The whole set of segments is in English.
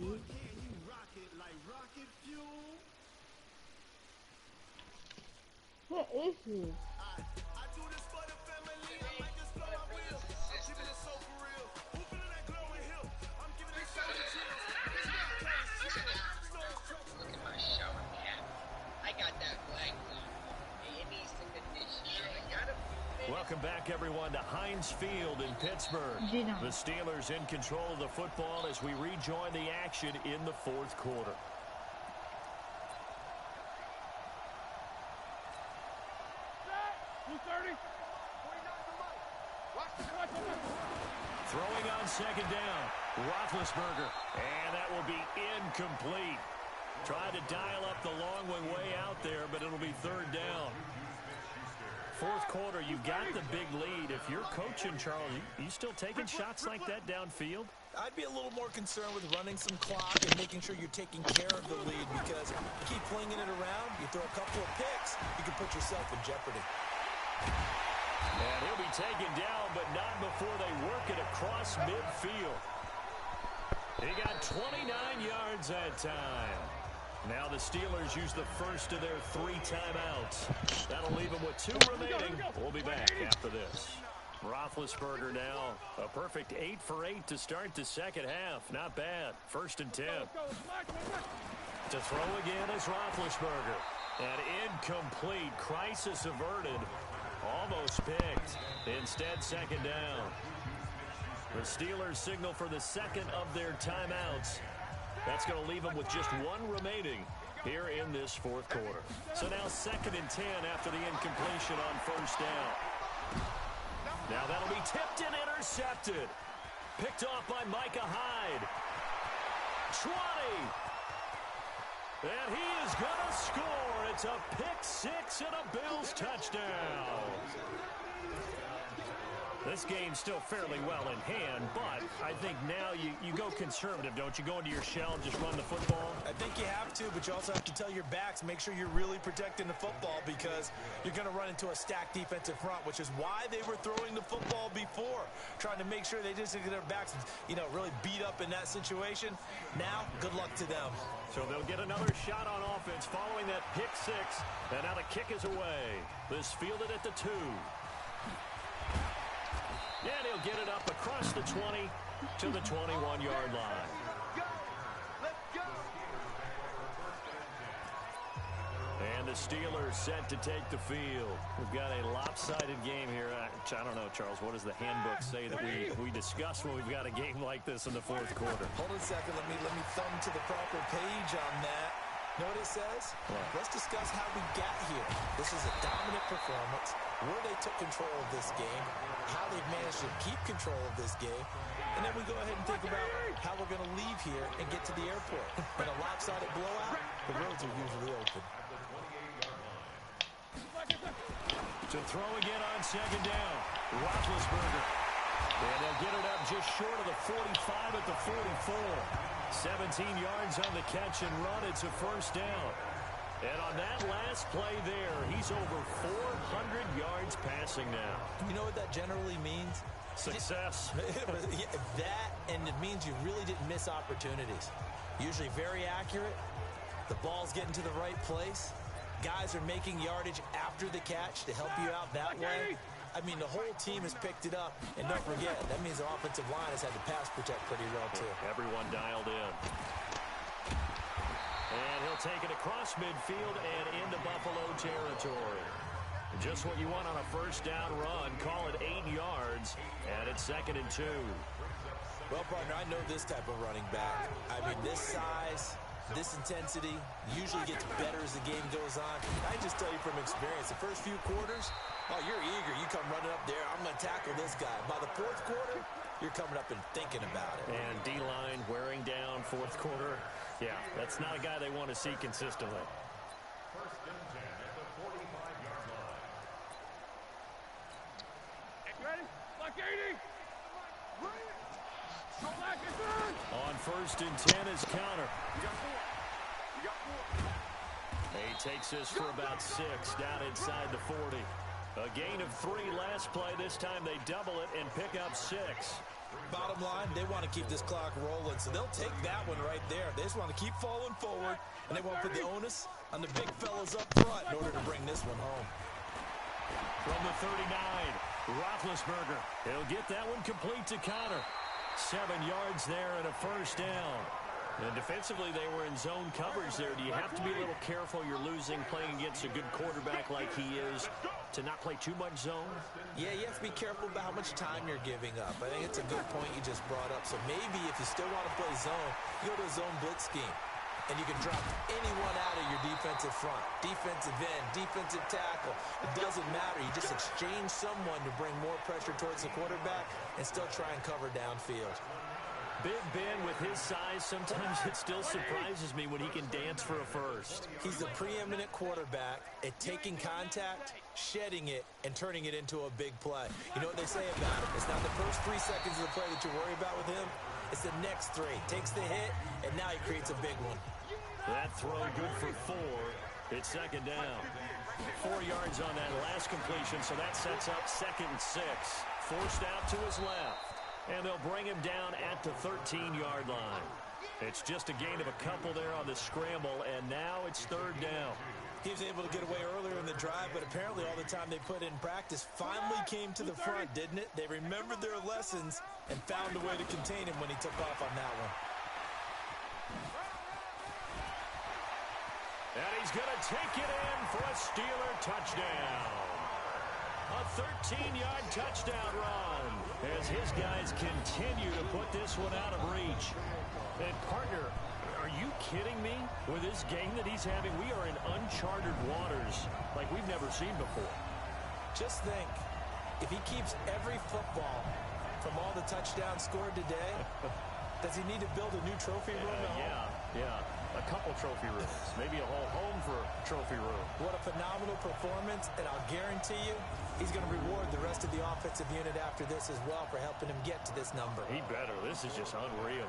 What is this? Look at my shower cap. I got that black one. It needs to fit this year. I got it. Welcome back, everyone, to Heinz Field in Pittsburgh. The Steelers in control of the football as we rejoin the action in the fourth quarter. Throwing on second down, Roethlisberger, and that will be incomplete. Tried to dial up the long way out there, but it'll be third down. Fourth quarter, you've got the big lead. If you're coaching, Charles, you still taking shots like that downfield? I'd be a little more concerned with running some clock and making sure you're taking care of the lead, because if you keep flinging it around, you throw a couple of picks, you can put yourself in jeopardy. And he'll be taken down, but not before they work it across midfield. He got 29 yards that time. Now the Steelers use the first of their 3 timeouts. That'll leave them with 2 remaining. We'll be back after this. Roethlisberger now a perfect 8 for 8 to start the second half. Not bad. First and 10. To throw again is Roethlisberger. An incomplete. Crisis averted. Almost picked. Instead, second down. The Steelers signal for the second of their timeouts. That's going to leave them with just 1 remaining here in this fourth quarter. So now second and 10 after the incompletion on first down. Now that'll be tipped and intercepted. Picked off by Micah Hyde. 20. And he is going to score. It's a pick-6 and a Bills touchdown. This game's still fairly well in hand, but I think now you go conservative, don't you? Go into your shell and just run the football? I think you have to, but you also have to tell your backs, make sure you're really protecting the football, because you're going to run into a stacked defensive front, which is why they were throwing the football before, trying to make sure they just get their backs, really beat up in that situation. Now, good luck to them. So they'll get another shot on offense following that pick-6, and now the kick is away. This fielded at the 2. And he'll get it up across the 20 to the 21-yard line. And the Steelers set to take the field. We've got a lopsided game here. I don't know, Charles, what does the handbook say that we discuss when we've got a game like this in the fourth quarter? Hold on a second. Let me thumb to the proper page on that. Know what it says? What? Let's discuss how we got here. This is a dominant performance, where they took control of this game, how they've managed to keep control of this game, and then we go ahead and think about how we're going to leave here and get to the airport. In a lopsided blowout, the roads are usually open. To throw again on second down, Roethlisberger. And they'll get it up just short of the 45 at the 44. 17 yards on the catch and run. It's a first down. And on that last play there, he's over 400 yards passing now. You know what that generally means? Success. That, and it means you really didn't miss opportunities. Usually very accurate. The ball's getting to the right place. Guys are making yardage after the catch to help you out that way. I mean, the whole team has picked it up. And don't forget, that means the offensive line has had to pass protect pretty well, too. Everyone dialed in. And he'll take it across midfield and into Buffalo territory. Just what you want on a first down run. Call it 8 yards, and it's second and 2. Well, partner, I know this type of running back. I mean, this size, this intensity usually gets better as the game goes on. I just tell you from experience, the first few quarters, oh, you're eager. You come running up there. I'm going to tackle this guy. By the fourth quarter, you're coming up and thinking about it. And D-line wearing down fourth quarter. Yeah, that's not a guy they want to see consistently. Ready? Like 80. On first and 10 is counter. He takes this for about 6 down inside the 40. A gain of 3 last play. This time they double it and pick up 6. Bottom line, they want to keep this clock rolling, so they'll take that one right there. They just want to keep falling forward, and they want to put the onus on the big fellas up front in order to bring this one home. From the 39, Roethlisberger. He'll get that one complete to Connor. 7 yards there and a first down. And defensively, they were in zone coverage there. Do you have to be a little careful? You're losing playing against a good quarterback like he is to not play too much zone? Yeah, you have to be careful about how much time you're giving up. I think it's a good point you just brought up. So maybe if you still want to play zone, you go to a zone blitz scheme. And you can drop anyone out of your defensive front. Defensive end, defensive tackle. It doesn't matter. You just exchange someone to bring more pressure towards the quarterback and still try and cover downfield. Big Ben, with his size, sometimes it still surprises me when he can dance for a first. He's the preeminent quarterback at taking contact, shedding it, and turning it into a big play. You know what they say about him? It's not the first 3 seconds of the play that you worry about with him. It's the next 3. Takes the hit, and now he creates a big one. That throw good for 4. It's second down. 4 yards on that last completion, so that sets up 2nd and 6. Forced out to his left. And they'll bring him down at the 13-yard line. It's just a gain of a couple there on the scramble, and now it's 3rd down. He was able to get away earlier in the drive, but apparently all the time they put in practice finally came to the front, didn't it? They remembered their lessons and found a way to contain him when he took off on that one. And he's going to take it in for a Steeler touchdown. A 13-yard touchdown run as his guys continue to put this one out of reach. And, partner, are you kidding me? With this game that he's having, we are in uncharted waters like we've never seen before. Just think, if he keeps every football from all the touchdowns scored today, does he need to build a new trophy room at home? Yeah. A couple trophy rooms. Maybe a whole home for a trophy room. What a phenomenal performance, and I'll guarantee you he's going to reward the rest of the offensive unit after this as well for helping him get to this number. He better. This is just unreal.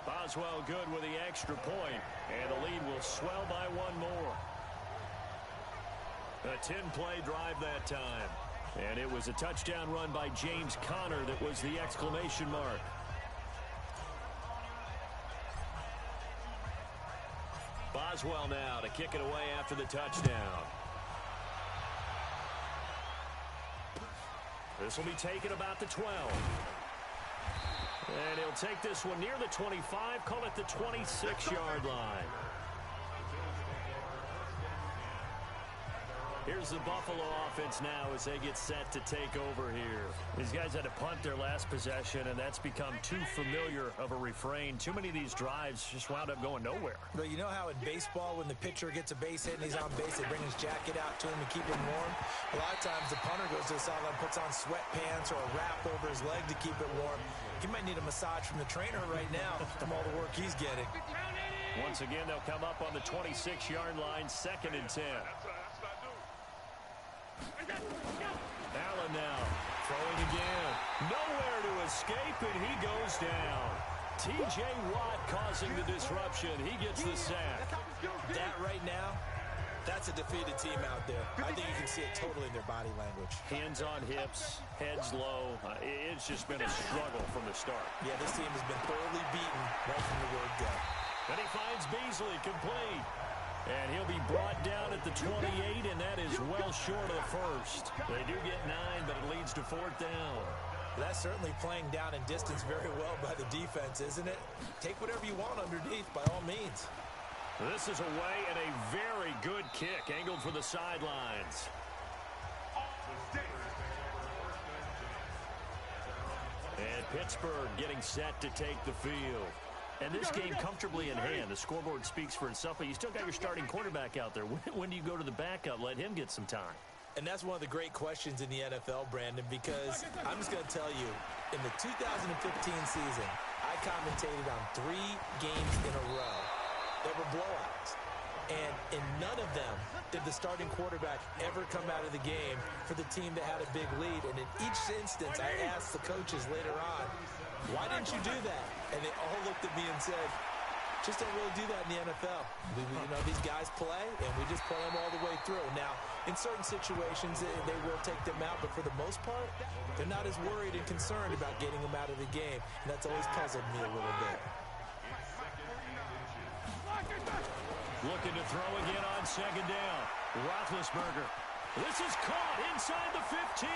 Boswell good with the extra point, and the lead will swell by 1 more. A 10-play drive that time. And it was a touchdown run by James Conner that was the exclamation mark. Boswell now to kick it away after the touchdown. This will be taken about the 12. And he'll take this one near the 25, call it the 26-yard line. Here's the Buffalo offense now as they get set to take over here. These guys had to punt their last possession, and that's become too familiar of a refrain. Too many of these drives just wound up going nowhere. But you know how in baseball, when the pitcher gets a base hit and he's on base, they bring his jacket out to him to keep him warm? A lot of times the punter goes to the sideline, puts on sweatpants or a wrap over his leg to keep it warm. He might need a massage from the trainer right now from all the work he's getting. Once again, they'll come up on the 26-yard line, 2nd and 10. Allen now throwing again. Nowhere to escape, and he goes down. T.J. Watt causing the disruption. He gets the sack. That right now, that's a defeated team out there. I think you can see it totally in their body language. Hands on hips, heads low. It's just been a struggle from the start. Yeah, this team has been thoroughly beaten right from the word go. And he finds Beasley complete. And he'll be brought down at the 28, and that is well short of the first. They do get 9, but it leads to 4th down. That's certainly playing down in distance very well by the defense, isn't it? Take whatever you want underneath, by all means. This is away, and a very good kick angled for the sidelines. And Pittsburgh getting set to take the field. And this game comfortably in hand. The scoreboard speaks for itself, but you still got your starting quarterback out there. When do you go to the backup? Let him get some time. And that's one of the great questions in the NFL, Brandon, because I'm just going to tell you, in the 2015 season, I commentated on 3 games in a row that were blowouts. And in none of them did the starting quarterback ever come out of the game for the team that had a big lead. And in each instance, I asked the coaches later on, why didn't you do that? And they all looked at me and said, Just don't really do that in the NFL. These guys play, and we just play them all the way through. Now, in certain situations, they will take them out, but for the most part, they're not as worried and concerned about getting them out of the game, and that's always puzzled me a little bit. Looking to throw again on second down. Roethlisberger. This is caught inside the 15.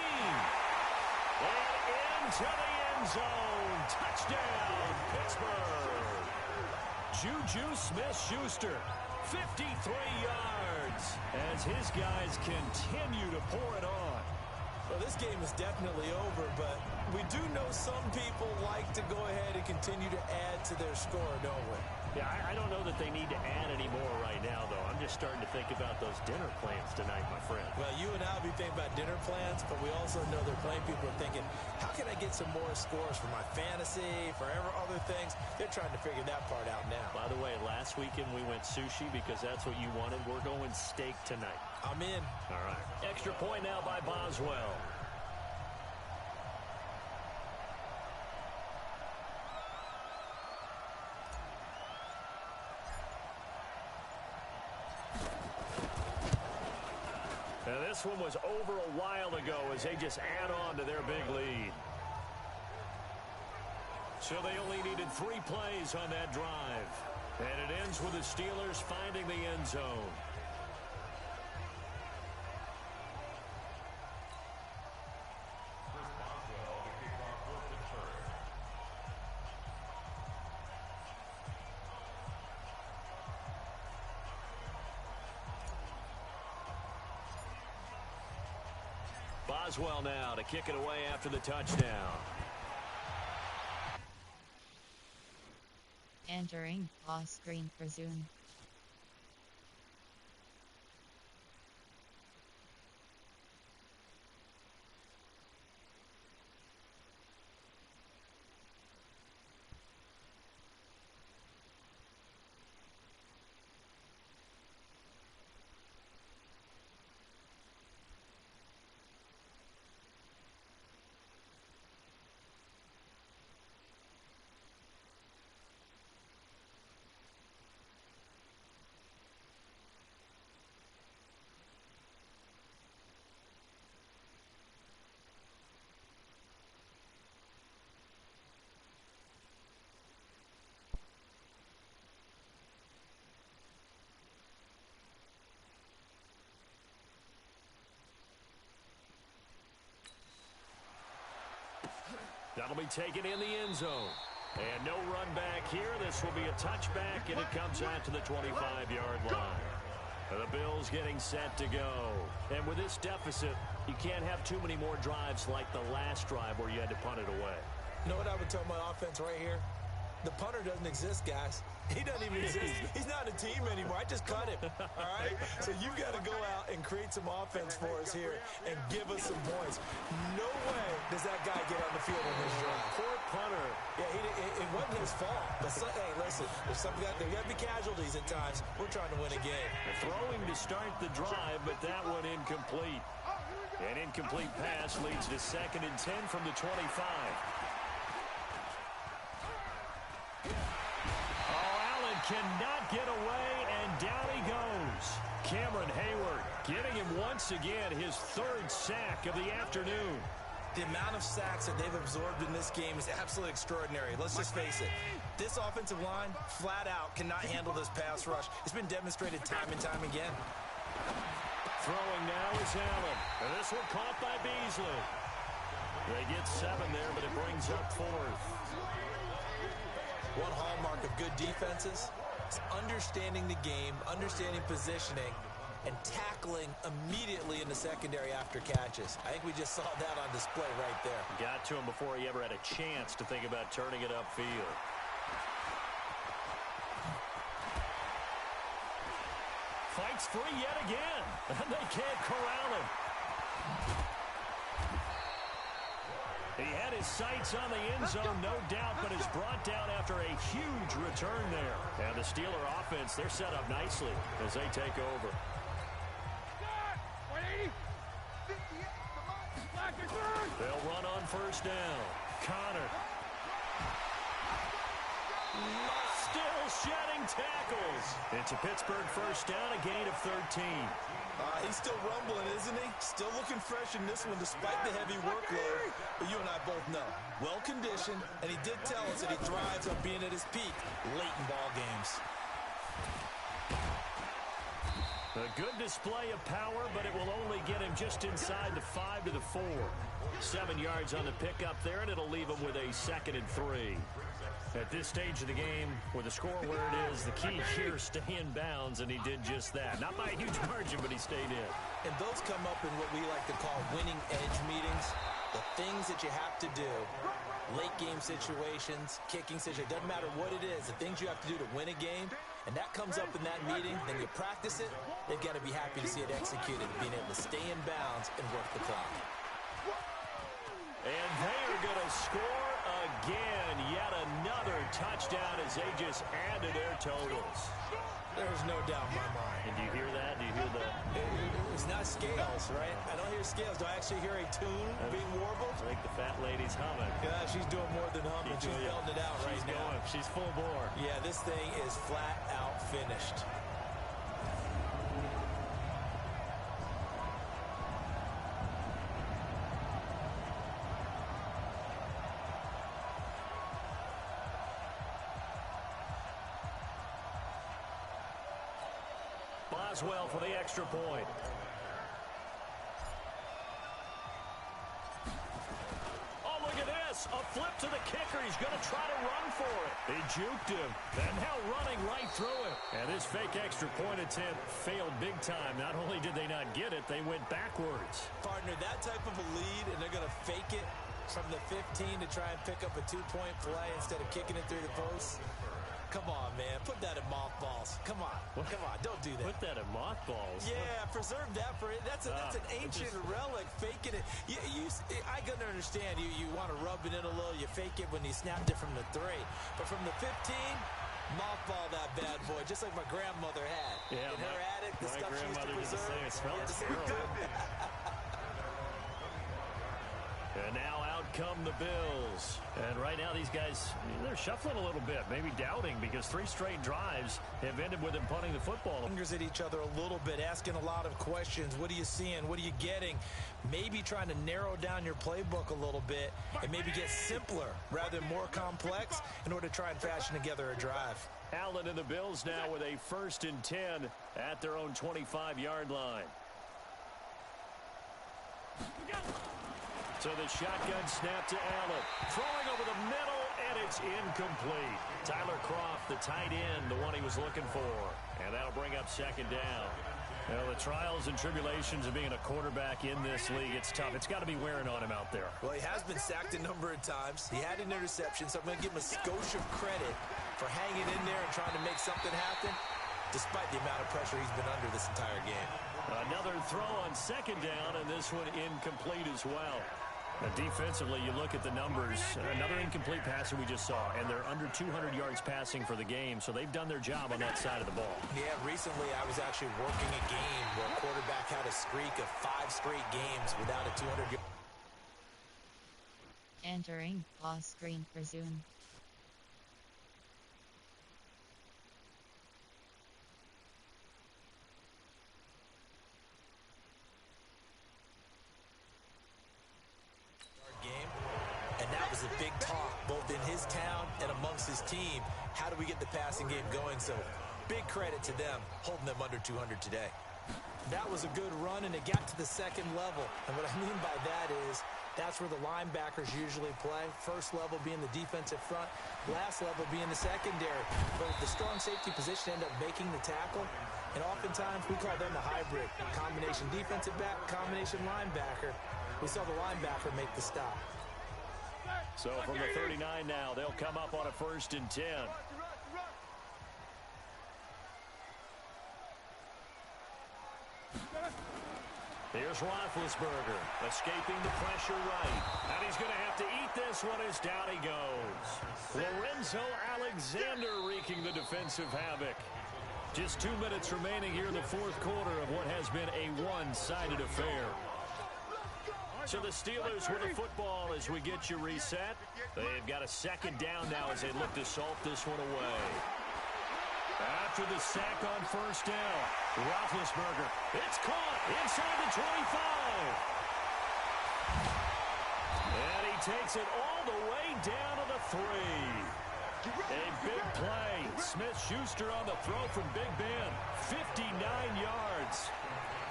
And into the end zone. Touchdown, Pittsburgh. Juju Smith-Schuster, 53 yards, as his guys continue to pour it on. Well, this game is definitely over, but we do know some people like to go ahead and continue to add to their score, don't we? Yeah, I don't know that they need to add any more right now, though. I'm just starting to think about those dinner plans tonight, my friend. Well, you and I will be thinking about dinner plans, but we also know they're playing people are thinking, how can I get some more scores for my fantasy, for other things? They're trying to figure that part out now. By the way, last weekend we went sushi because that's what you wanted. We're going steak tonight. I'm in. All right. Extra point now by Boswell. Now, this one was over a while ago as they just add on to their big lead. So they only needed 3 plays on that drive. And it ends with the Steelers finding the end zone. Boswell now to kick it away after the touchdown. Entering pause screen for Zoom. That'll be taken in the end zone. And no run back here. This will be a touchback, and it comes out to the 25-yard line. The Bills getting set to go. And with this deficit, you can't have too many more drives like the last drive where you had to punt it away. You know what I would tell my offense right here? The punter doesn't exist, guys. He doesn't even exist. He's not a team anymore. I just cut him, all right? So you've got to go out and create some offense for us here and give us some points. No way does that guy get on the field in this drive. Poor punter. Yeah, it wasn't his fault. But hey, listen, there's there got to be casualties at times. We're trying to win a game. Throwing to start the drive, but that one incomplete. An incomplete pass leads to 2nd and 10 from the 25. Cannot get away, and down he goes. Cameron Hayward giving him once again his 3rd sack of the afternoon. The amount of sacks that they've absorbed in this game is absolutely extraordinary. Let's just face it. This offensive line, flat out, cannot handle this pass rush. It's been demonstrated time and time again. Throwing now is Allen. And this one caught by Beasley. They get 7 there, but it brings up 4th. One hallmark of good defenses is understanding the game, understanding positioning, and tackling immediately in the secondary after catches. I think we just saw that on display right there. Got to him before he ever had a chance to think about turning it upfield. Fights free yet again, and they can't corral him. He had his sights on the end zone, no doubt, but is brought down after a huge return there. And the Steeler offense, they're set up nicely as they take over. They'll run on 1st down. Connor. Still shedding tackles. It's a Pittsburgh first down, a gain of 13. He's still rumbling, isn't he? Still looking fresh in this one despite the heavy workload. But you and I both know, well-conditioned, and he did tell us that he thrives on being at his peak late in ball games. A good display of power, but it will only get him just inside the 5 to the 4. 7 yards on the pickup there, and it'll leave him with a 2nd and 3. At this stage of the game, with the score where it is, the key here, stay in bounds, and he did just that. Not by a huge margin, but he stayed in. And those come up in what we like to call winning edge meetings. The things that you have to do, late game situations, kicking situations, doesn't matter what it is, the things you have to do to win a game, and that comes up in that meeting, then you practice it, they've got to be happy to see it executed, being able to stay in bounds and work the clock. And they are going to score again. Yet another touchdown as they just add to their totals. There's no doubt in my mind. And do you hear that? Do you hear the... It's not scales, right? I don't hear scales. Do I actually hear a tune being warbled? I think the fat lady's humming. Yeah, she's doing more than humming. She's belting it out right now. She's full bore. Yeah, this thing is flat out finished. Boswell for the extra point. Oh, look at this. A flip to the kicker. He's going to try to run for it. He juked him. And now running right through it. And this fake extra point attempt failed big time. Not only did they not get it, they went backwards. Partner, that type of a lead, and they're going to fake it from the 15 to try and pick up a 2-point play instead of kicking it through the post. Come on, man. Put that in mothballs. Come on. Come on. Don't do that. Put that in mothballs? Yeah, preserve that for it. That's an ancient relic. Faking it. I can understand. You want to rub it in a little. You fake it when you snapped it from the 3. But from the 15, mothball that bad boy, just like my grandmother had. Yeah, in her attic, the stuff she used to preserve. It smelled terrible. And now out come the Bills. And right now these guys, they're shuffling a little bit, maybe doubting, because 3 straight drives have ended with them punting the football. Fingers at each other a little bit, asking a lot of questions. What are you seeing? What are you getting? Maybe trying to narrow down your playbook a little bit and maybe get simpler rather than more complex in order to try and fashion together a drive. Allen and the Bills now with a 1st and 10 at their own 25-yard line. So the shotgun snap to Allen. Throwing over the middle, and it's incomplete. Tyler Kroft, the tight end, the one he was looking for. And that'll bring up 2nd down. Well, the trials and tribulations of being a quarterback in this league, it's tough. It's got to be wearing on him out there. Well, he has been sacked a number of times. He had an interception, so I'm going to give him a skosh of credit for hanging in there and trying to make something happen, despite the amount of pressure he's been under this entire game. Another throw on 2nd down, and this one incomplete as well. Defensively, you look at the numbers. Another incomplete passer we just saw, and they're under 200 yards passing for the game, so they've done their job on that side of the ball. Yeah, recently I was actually working a game where a quarterback had a streak of 5 straight games without a 200 yard. Entering pause screen resume. A big talk both in his town and amongst his team. How do we get the passing game going? So big credit to them holding them under 200 today. That was a good run, and it got to the 2nd level. And what I mean by that is that's where the linebackers usually play. First level being the defensive front, last level being the secondary. But the strong safety position end up making the tackle. And oftentimes we call them a hybrid. Combination defensive back, combination linebacker. We saw the linebacker make the stop. So from the 39 now, they'll come up on a 1st and 10. Here's Roethlisberger, escaping the pressure right. And he's going to have to eat this one as down he goes. Lorenzo Alexander wreaking the defensive havoc. Just 2 minutes remaining here in the 4th quarter of what has been a one-sided affair. So the Steelers with the football as we get you reset. They've got a 2nd down now as they look to salt this one away. After the sack on first down, Roethlisberger, it's caught inside the 25. And he takes it all the way down to the 3. A big play. Smith-Schuster on the throw from Big Ben. 59 yards.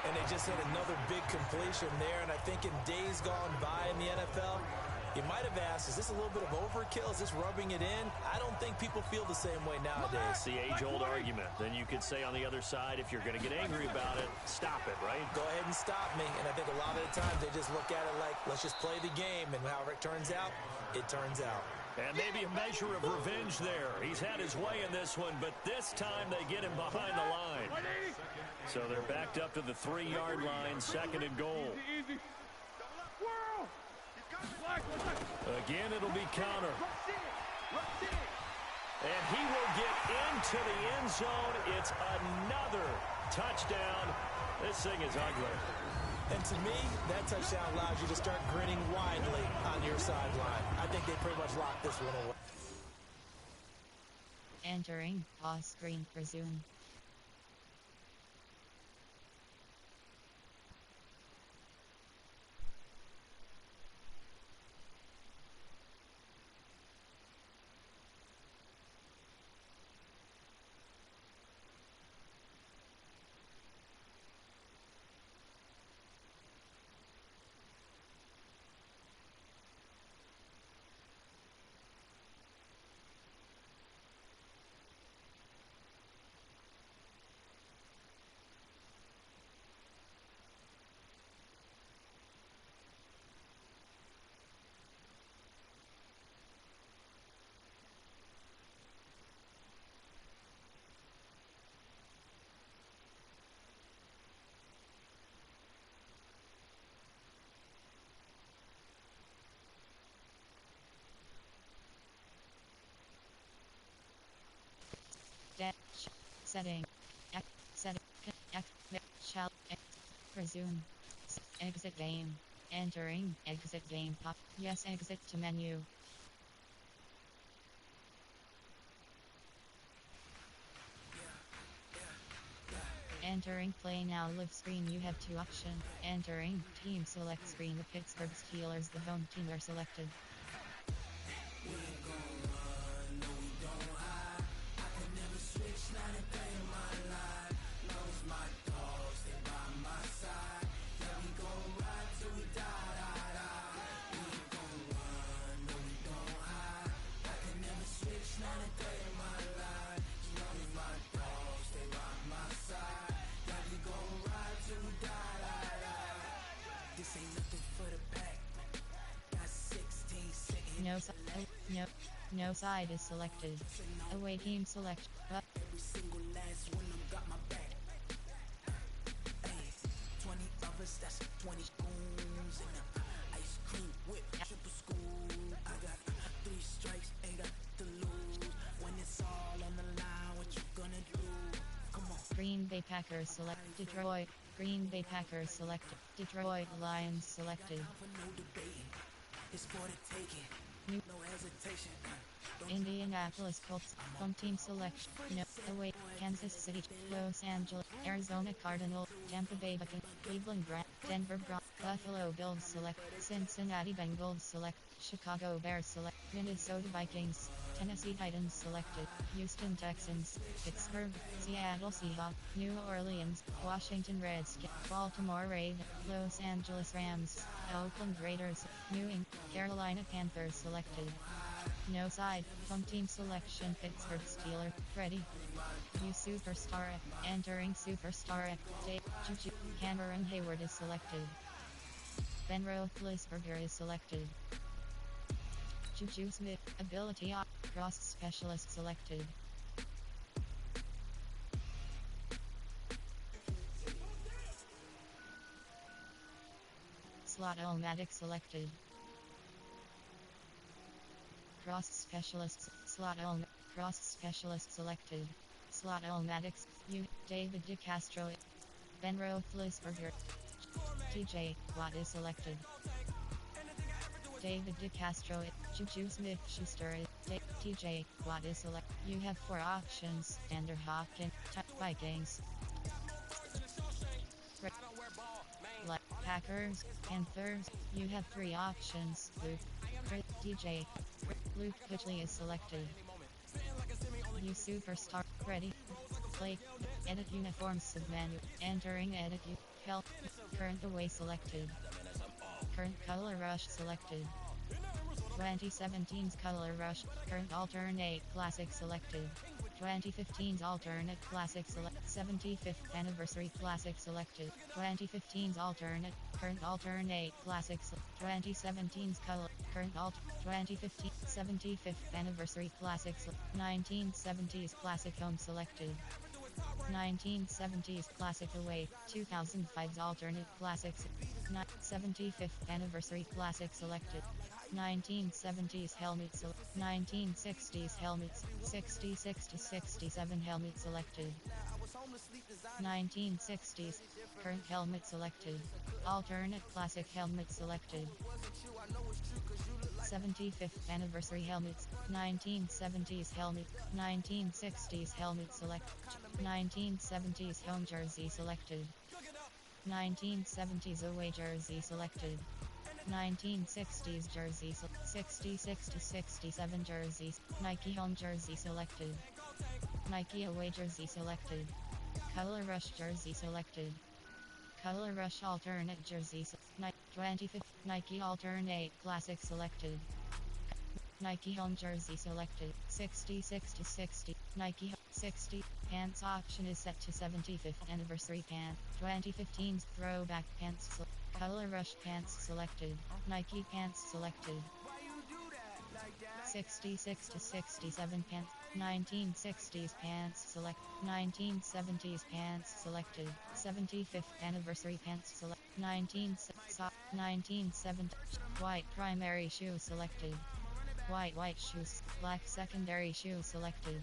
And they just had another big completion there. And I think in days gone by in the NFL, you might have asked, is this a little bit of overkill? Is this rubbing it in? I don't think people feel the same way nowadays. It's the age-old argument. Then you could say on the other side, if you're going to get angry about it, stop it, right? Go ahead and stop me. And I think a lot of the times they just look at it like, let's just play the game. And however it turns out, it turns out. And maybe a measure of revenge there. He's had his way in this one, but this time they get him behind the line. So they're backed up to the 3-yard line, second and goal. Again, it'll be counter. And he will get into the end zone. It's another touchdown. This thing is ugly. And to me, that touchdown allows you to start grinning widely on your sideline. I think they pretty much locked this one away. Entering pause screen resume. Setting. Shall resume. Exit game. Entering exit game pop. Yes, exit to menu. Entering play now live screen. You have two options. Entering team select screen. The Pittsburgh Steelers, the home team, are selected. No side is selected. Away team select. Every single last one of them got my back. 20 of us, that's 20 goons and an ice cream whip, triple school. I got 3 strikes, ain't got to lose. When it's all on the line, what you gonna do? Come on. Green Bay Packers select Detroit. Green Bay Packers selected. Detroit Lions selected. No debating. It's for the taking. No hesitation. Indianapolis Colts, home team selection. No, away, Kansas City, Los Angeles, Arizona Cardinals, Tampa Bay Buccaneers, Cleveland Browns, Denver Broncos, Buffalo Bills select, Cincinnati Bengals select, Chicago Bears select, Minnesota Vikings, Tennessee Titans selected, Houston Texans, Pittsburgh, Seattle Seahawks, New Orleans, Washington Redskins, Baltimore Ravens, Los Angeles Rams, Oakland Raiders, New England, Carolina Panthers selected. No side, home team selection, Pittsburgh Steelers, ready. New superstar, entering superstar, Dave, Juju, Cameron Hayward is selected. Ben Roethlisberger is selected. Juju Smith, ability cross specialist selected. Slot-o-matic selected. Cross specialists, cross specialist selected. Slot-o-matics, David DeCastro, Ben Roethlisberger, TJ Watt is selected. David DeCastro, Juju Smith-Schuster. TJ, what is select? You have 4 options. Standard Hawking, Vikings, Packers, Panthers. You have 3 options. Luke, DJ, Luke Kuechly is selected. You superstar. Ready. Play. Edit uniforms submenu. Entering edit help. Current away selected. Current color rush selected. 2017's color rush. Current alternate classic selected. 2015's alternate classic select. 75th anniversary classic selected. 2015's alternate. Current alternate classic. 2017's color. Current alt. 2015 75th anniversary classic. 1970s classic home selected. 1970s classic away. 2005's alternate classics. 75th anniversary classic selected. 1970s helmets. 1960s helmets. 66 to 67 helmet selected. 1960s current helmet selected. Alternate classic helmet selected. 75th anniversary helmets. 1970s helmet. 1960s helmet select. 1970s home jersey selected. 1970s away jersey selected. 1960s jerseys. 66 to 67 jerseys. Nike home jersey selected. Nike away jersey selected. Color rush jersey selected. Color rush alternate jerseys. 25th Nike alternate classic selected. Nike home jersey selected. 66 to 60. Nike 60. Pants option is set to 75th anniversary pant. 2015's throwback pants. Color rush pants selected. Nike pants selected. 66 to 67 pants. 1960s pants select. 1970s pants selected. 75th anniversary pants select. 1970 white primary shoe selected. White shoes. Black secondary shoe selected.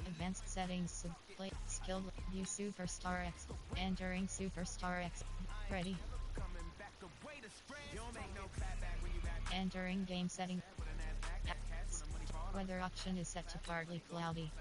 Advanced settings. Play skill. View Superstar X. Entering Superstar X. Ready. Entering game setting. Weather option is set to partly cloudy.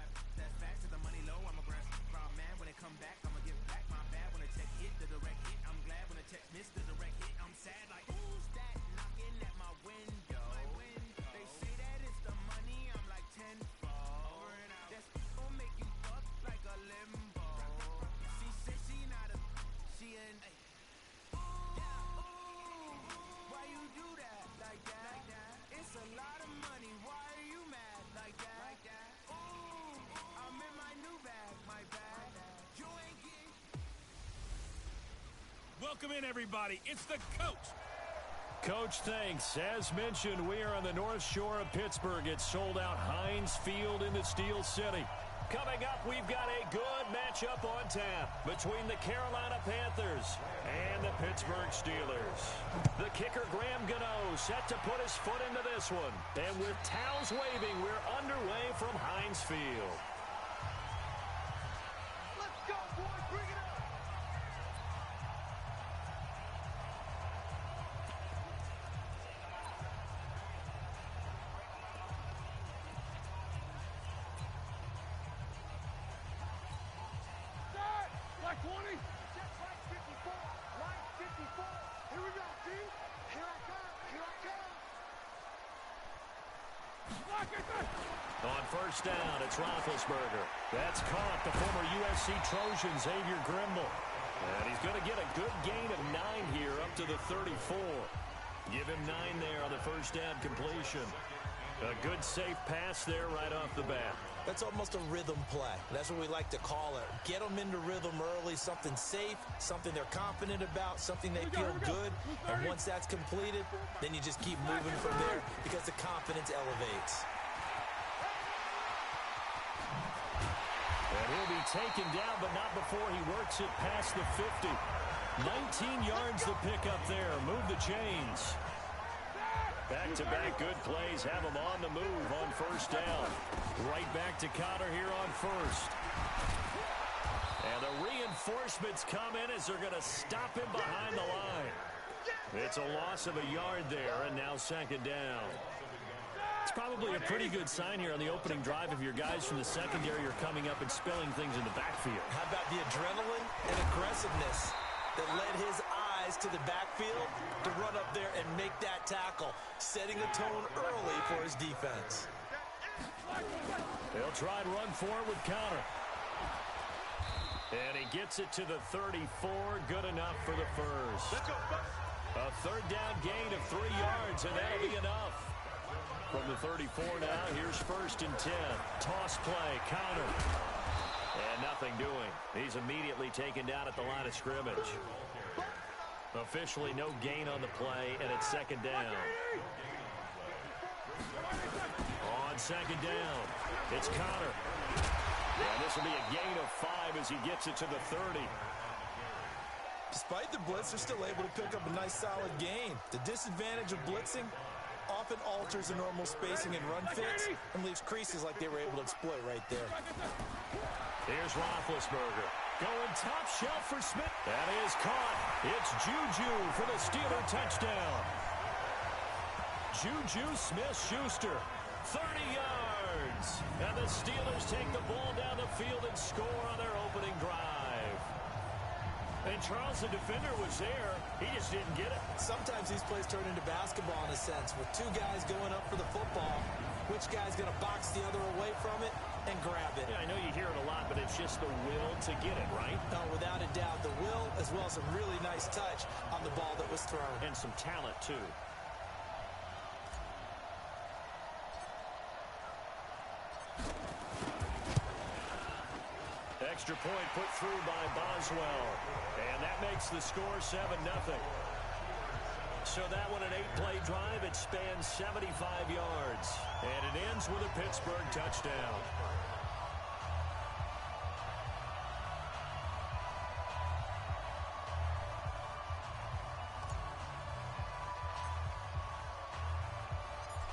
Welcome in, everybody. It's the coach. Coach, thanks. As mentioned, we are on the North Shore of Pittsburgh. It's sold out Heinz Field in the Steel City. Coming up, we've got a good matchup on tap between the Carolina Panthers and the Pittsburgh Steelers. The kicker, Graham Gano, set to put his foot into this one. And with towels waving, we're underway from Heinz Field. Let's go, boys. Bring it up. Like 20. Just like 54. Like 54. Here we go, team. Here I come. Here I come. Lock it up. On first down, it's Roethlisberger. That's caught the former USC Trojan, Xavier Grimble. And he's going to get a good gain of 9 here up to the 34. Give him 9 there on the first down completion. A good, safe pass there right off the bat. That's almost a rhythm play. That's what we like to call it. Get them into rhythm early, something safe, something they're confident about, something they feel good. And once that's completed, then you just keep moving from there because the confidence elevates. And he'll be taken down, but not before he works it past the 50. 19 yards to pick up there. Move the chains. Back-to-back good plays have him on the move on first down. Right back to Connor here on first. And the reinforcements come in as they're going to stop him behind the line. It's a loss of a yard there, and now second down. It's probably a pretty good sign here on the opening drive if your guys from the secondary are coming up and spilling things in the backfield. How about the adrenaline and aggressiveness that led his eyes to the backfield to run up there and make that tackle, setting a tone early for his defense. They'll try and run forward with Connor. And he gets it to the 34, good enough for the first. A third down gain of 3 yards, and that'll be enough. From the 34 now, here's first and 10. Toss play, Connor. And nothing doing. He's immediately taken down at the line of scrimmage. Officially no gain on the play, and it's second down. On second down, it's Connor. And this will be a gain of 5 as he gets it to the 30. Despite the blitz, they're still able to pick up a nice solid gain. The disadvantage of blitzing often alters the normal spacing and run fits and leaves creases like they were able to exploit right there. Here's Roethlisberger. Going top shelf for Smith. That is caught. It's Juju for the Steeler touchdown. Juju Smith-Schuster, 30 yards. And the Steelers take the ball down the field and score on their opening drive. And Charles, the defender, was there. He just didn't get it. Sometimes these plays turn into basketball in a sense, with 2 guys going up for the football. Which guy's going to box the other away from it and grab it? Yeah, I know you hear it a lot, but it's just the will to get it, right? No, without a doubt. The will, as well as some really nice touch on the ball that was thrown. And some talent, too. Extra point put through by Boswell. And that makes the score 7-0. So that one, an 8-play drive. It spans 75 yards. And it ends with a Pittsburgh touchdown.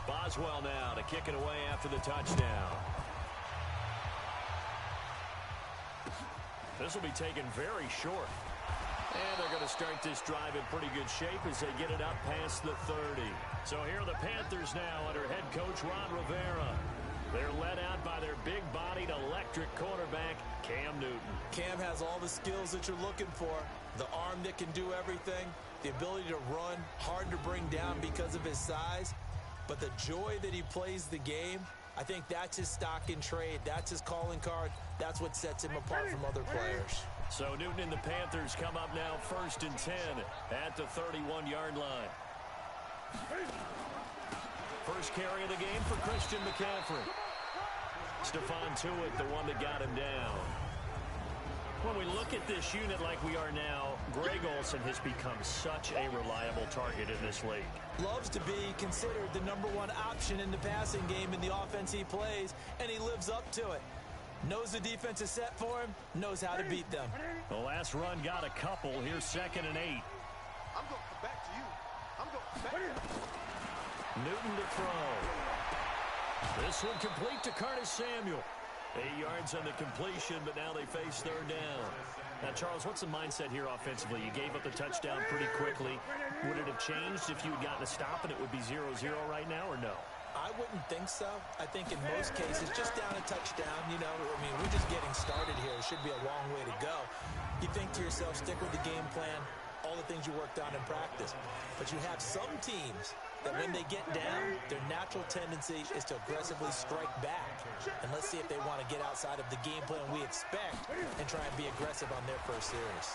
Boswell now to kick it away after the touchdown. This will be taken very short. And they're going to start this drive in pretty good shape as they get it up past the 30. So here are the Panthers now under head coach Ron Rivera. They're led out by their big-bodied electric quarterback, Cam Newton. Cam has all the skills that you're looking for. The arm that can do everything. The ability to run, hard to bring down because of his size. But the joy that he plays the game, I think that's his stock in trade. That's his calling card. That's what sets him apart from other players. So Newton and the Panthers come up now first and 10 at the 31-yard line. First carry of the game for Christian McCaffrey. Stephon Tuitt, the one that got him down. When we look at this unit like we are now, Greg Olsen has become such a reliable target in this league. Loves to be considered the #1 option in the passing game in the offense he plays, and he lives up to it. Knows the defense is set for him, knows how to beat them. The last run got a couple. Here's 2nd and 8. I'm going to come back to you. I'm going to come back to you. Newton to throw. This one complete to Curtis Samuel. 8 yards on the completion, but now they face 3rd down. Now, Charles, what's the mindset here offensively? You gave up the touchdown pretty quickly. Would it have changed if you had gotten a stop and it would be 0-0 right now, or no? I wouldn't think so. I think in most cases, just down a touchdown, you know, I mean, we're just getting started here. It should be a long way to go. You think to yourself, stick with the game plan, all the things you worked on in practice. But you have some teams that when they get down, their natural tendency is to aggressively strike back. And let's see if they want to get outside of the game plan we expect and try and be aggressive on their first series.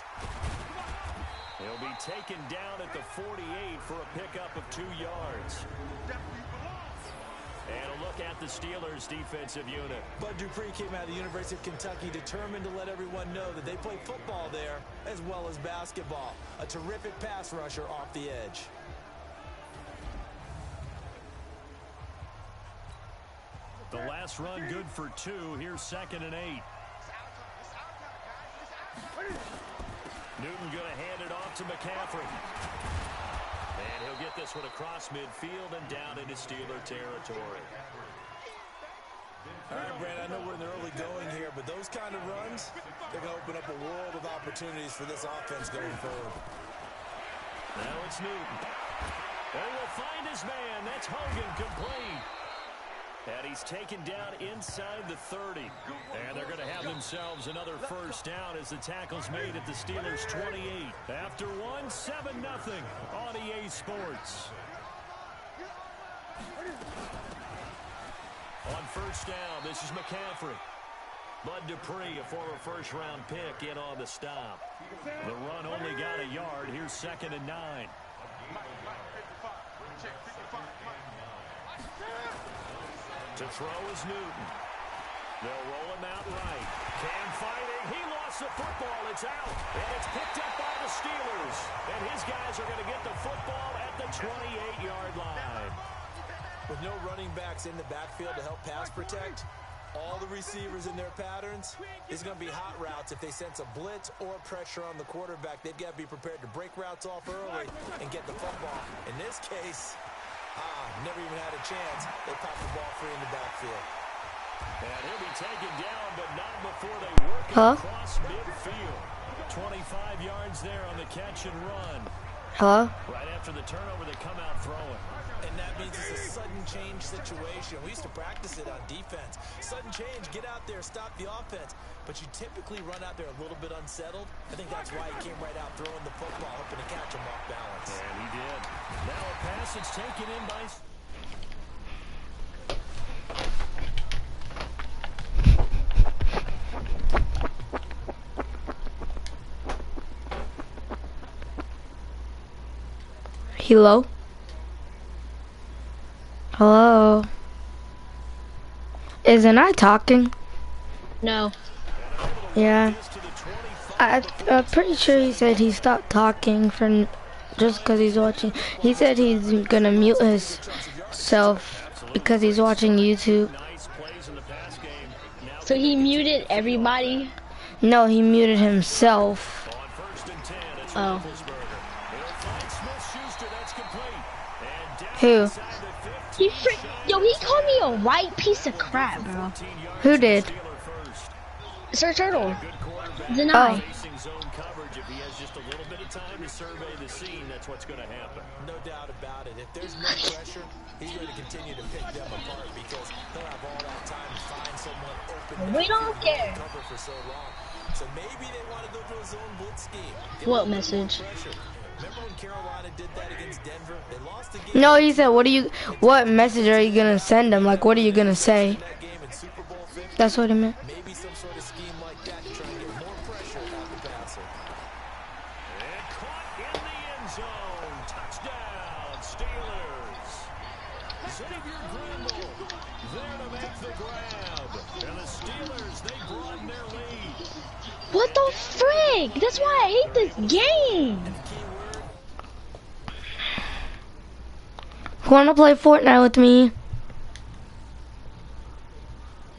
He'll be taken down at the 48 for a pickup of 2 yards. And a look at the Steelers' defensive unit. Bud Dupree came out of the University of Kentucky determined to let everyone know that they play football there as well as basketball. A terrific pass rusher off the edge. The last run good for 2. Here's 2nd and 8. Newton going to hand it off to McCaffrey. And he'll get this one across midfield and down into Steeler territory. All right, Brandon, I know we're in the early going here, but those kind of runs, they're going to open up a world of opportunities for this offense going forward. Now it's Newton. And he'll find his man. That's Hogan complete. And he's taken down inside the 30. And they're going to have themselves another first down as the tackle's made at the Steelers' 28. After one, 7-0 on EA Sports. On first down, this is McCaffrey. Bud Dupree, a former first-round pick, in on the stop. The run only got a yard. Here's 2nd and 9. To throw is Newton. They'll roll him out right. Cam fighting. He lost the football. It's out. And it's picked up by the Steelers. And his guys are going to get the football at the 28-yard line. With no running backs in the backfield to help pass protect, all the receivers in their patterns, is going to be hot routes. If they sense a blitz or pressure on the quarterback, they've got to be prepared to break routes off early and get the football. In this case, never even had a chance. They popped the ball free in the backfield. And he'll be taken down, but not before they work it across midfield. 25 yards there on the catch and run. Right after the turnover, they come out throwing. And that means it's a sudden change situation. We used to practice it on defense. Sudden change, get out there, stop the offense. But you typically run out there a little bit unsettled. I think that's why he came right out throwing the football, hoping to catch him off balance. And he did. Now a pass that's taken in by... Hello? Hello? Isn't I talking? No. Yeah. I'm pretty sure he said he stopped talking for just because he's watching. He said he's gonna mute himself because he's watching YouTube. So he muted everybody? No, he muted himself. Oh. Who? Yo, he called me a white piece of crap, bro. Who did? Sir Turtle. Deny. If he has just a little bit of time to survey the scene, that's what's going to happen. No doubt about it. If there's no pressure, he's going to continue to pick them apart because he'll have all that time to find someone open. We don't care. Cover for so long. So maybe they want to go to a zone blitz scheme. What message? Remember when Carolina did that against Denver? They lost the game. No, he said, what message are you gonna send him? Like, what are you gonna say? That's what he meant. Maybe some sort of scheme like that to try and get more pressure out the passer. And caught in the end zone. Touchdown, Steelers. Xavier Grimble there to make the grab. And the Steelers, they broaden their lead. What the frick? That's why I hate this game. Wanna play Fortnite with me?